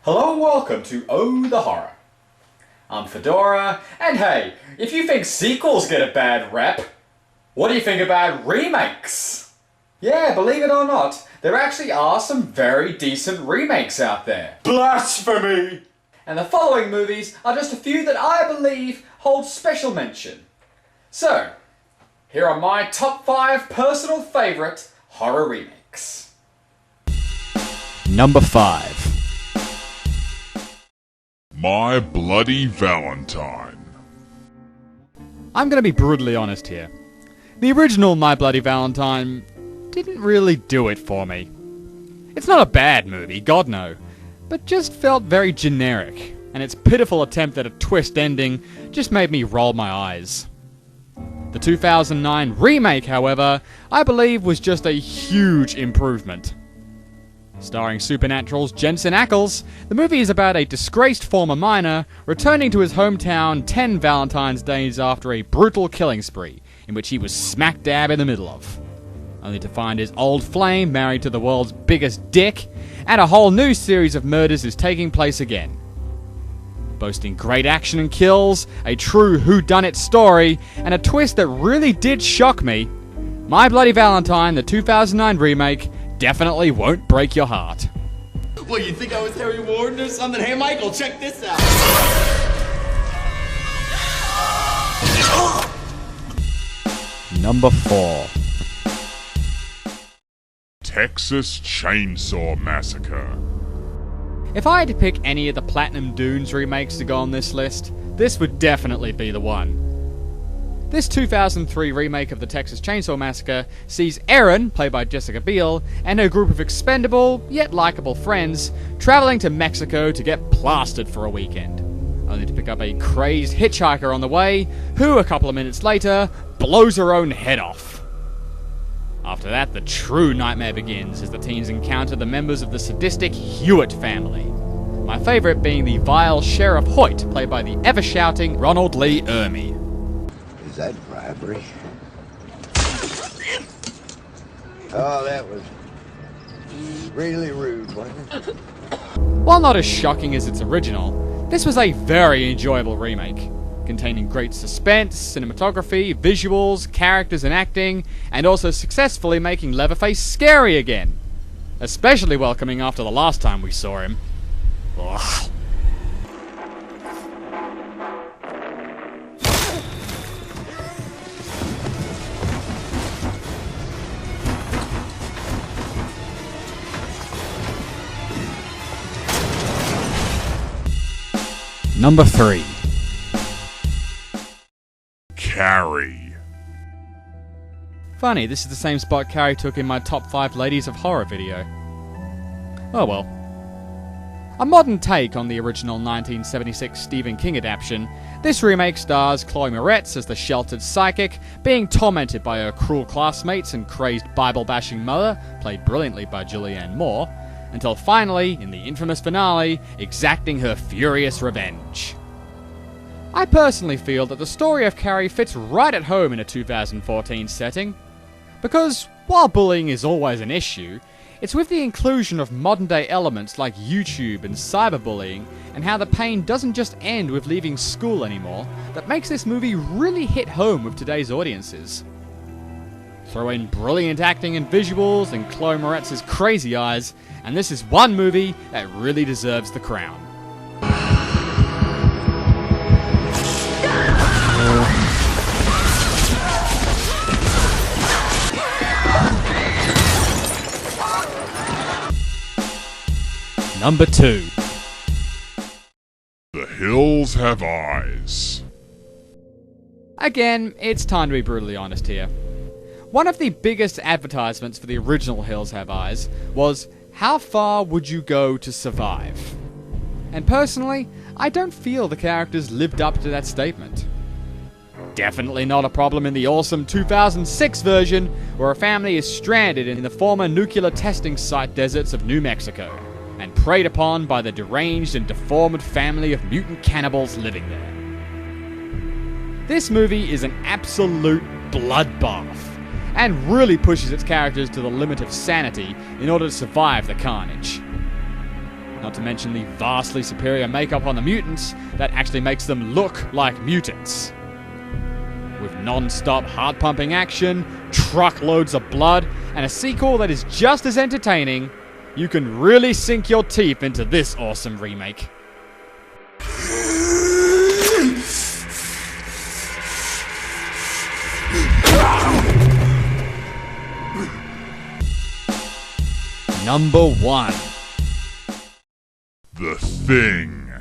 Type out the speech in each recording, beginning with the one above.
Hello and welcome to Oh the Horror. I'm Fedora, and hey, if you think sequels get a bad rep, what do you think about remakes? Yeah, believe it or not, there actually are some very decent remakes out there. Blasphemy! And the following movies are just a few that I believe hold special mention. So, here are my top 5 personal favourite horror remakes. Number 5. My Bloody Valentine. I'm gonna be brutally honest here. The original My Bloody Valentine didn't really do it for me. It's not a bad movie, God no, but just felt very generic, and its pitiful attempt at a twist ending just made me roll my eyes. The 2009 remake, however, I believe was just a huge improvement. Starring Supernatural's Jensen Ackles, the movie is about a disgraced former miner returning to his hometown 10 Valentine's days after a brutal killing spree, in which he was smack dab in the middle of. Only to find his old flame married to the world's biggest dick, and a whole new series of murders is taking place again. Boasting great action and kills, a true whodunit story, and a twist that really did shock me, My Bloody Valentine, the 2009 remake, definitely won't break your heart. What, you think I was Harry Warden or something? Hey, Michael, check this out. Number 4. Texas Chainsaw Massacre. If I had to pick any of the Platinum Dunes remakes to go on this list, this would definitely be the one. This 2003 remake of the Texas Chainsaw Massacre sees Erin, played by Jessica Biel, and her group of expendable, yet likeable friends, traveling to Mexico to get plastered for a weekend, only to pick up a crazed hitchhiker on the way, who, a couple of minutes later, blows her own head off. After that, the true nightmare begins as the teens encounter the members of the sadistic Hewitt family. My favourite being the vile Sheriff Hoyt, played by the ever-shouting Ronald Lee Ermey. Is that bribery? Oh, that was really rude, wasn't it? While not as shocking as its original, this was a very enjoyable remake, containing great suspense, cinematography, visuals, characters and acting, and also successfully making Leatherface scary again. Especially welcoming after the last time we saw him. Ugh. Number 3. Carrie. Funny, this is the same spot Carrie took in my top 5 ladies of horror video. Oh well. A modern take on the original 1976 Stephen King adaptation, this remake stars Chloe Moretz as the sheltered psychic, being tormented by her cruel classmates and crazed Bible-bashing mother, played brilliantly by Julianne Moore, until finally, in the infamous finale, exacting her furious revenge. I personally feel that the story of Carrie fits right at home in a 2014 setting, because while bullying is always an issue, it's with the inclusion of modern-day elements like YouTube and cyberbullying, and how the pain doesn't just end with leaving school anymore, that makes this movie really hit home with today's audiences. Throw in brilliant acting and visuals and Chloe Moretz's crazy eyes, and this is one movie that really deserves the crown. Number 2. The Hills Have Eyes. Again, it's time to be brutally honest here. One of the biggest advertisements for the original Hills Have Eyes was, how far would you go to survive? And personally, I don't feel the characters lived up to that statement. Definitely not a problem in the awesome 2006 version, where a family is stranded in the former nuclear testing site deserts of New Mexico, and preyed upon by the deranged and deformed family of mutant cannibals living there. This movie is an absolute bloodbath, and really pushes its characters to the limit of sanity in order to survive the carnage. Not to mention the vastly superior makeup on the mutants that actually makes them look like mutants. With non-stop heart-pumping action, truckloads of blood, and a sequel that is just as entertaining, you can really sink your teeth into this awesome remake. Number 1. The Thing.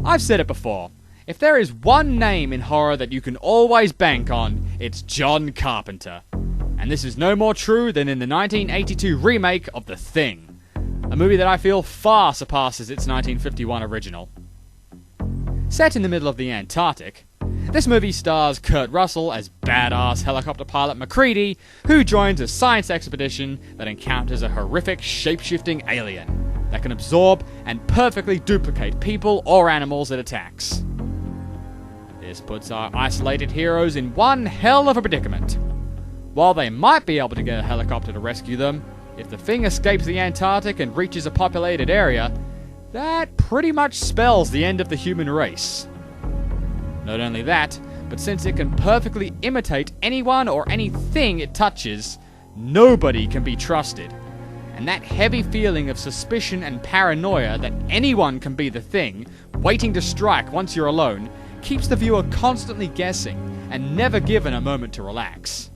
I've said it before. If there is one name in horror that you can always bank on, it's John Carpenter. And this is no more true than in the 1982 remake of The Thing, a movie that I feel far surpasses its 1951 original. Set in the middle of the Antarctic, this movie stars Kurt Russell as badass helicopter pilot MacReady, who joins a science expedition that encounters a horrific shape-shifting alien that can absorb and perfectly duplicate people or animals it attacks. This puts our isolated heroes in one hell of a predicament. While they might be able to get a helicopter to rescue them, if the Thing escapes the Antarctic and reaches a populated area, that pretty much spells the end of the human race. Not only that, but since it can perfectly imitate anyone or anything it touches, nobody can be trusted. And that heavy feeling of suspicion and paranoia that anyone can be the Thing, waiting to strike once you're alone, keeps the viewer constantly guessing and never given a moment to relax.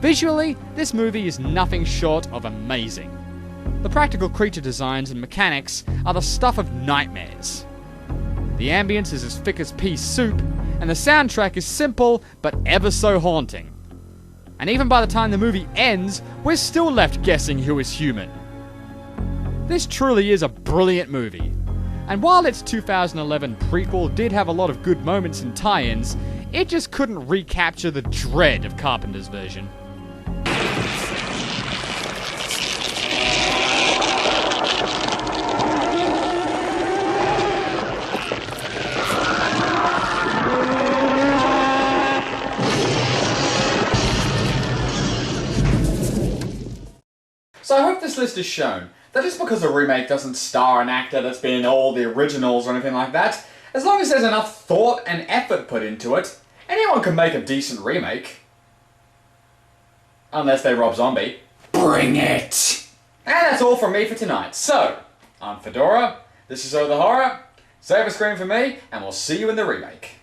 Visually, this movie is nothing short of amazing. The practical creature designs and mechanics are the stuff of nightmares. The ambience is as thick as pea soup, and the soundtrack is simple but ever so haunting. And even by the time the movie ends, we're still left guessing who is human. This truly is a brilliant movie. And while its 2011 prequel did have a lot of good moments and tie-ins, it just couldn't recapture the dread of Carpenter's version. So I hope this list has shown that just because a remake doesn't star an actor that's been in all the originals or anything like that, as long as there's enough thought and effort put into it, anyone can make a decent remake. Unless they Rob Zombie. Bring it! And that's all from me for tonight. So, I'm Fedora, this is Oh the Horror, save a screen for me, and we'll see you in the remake.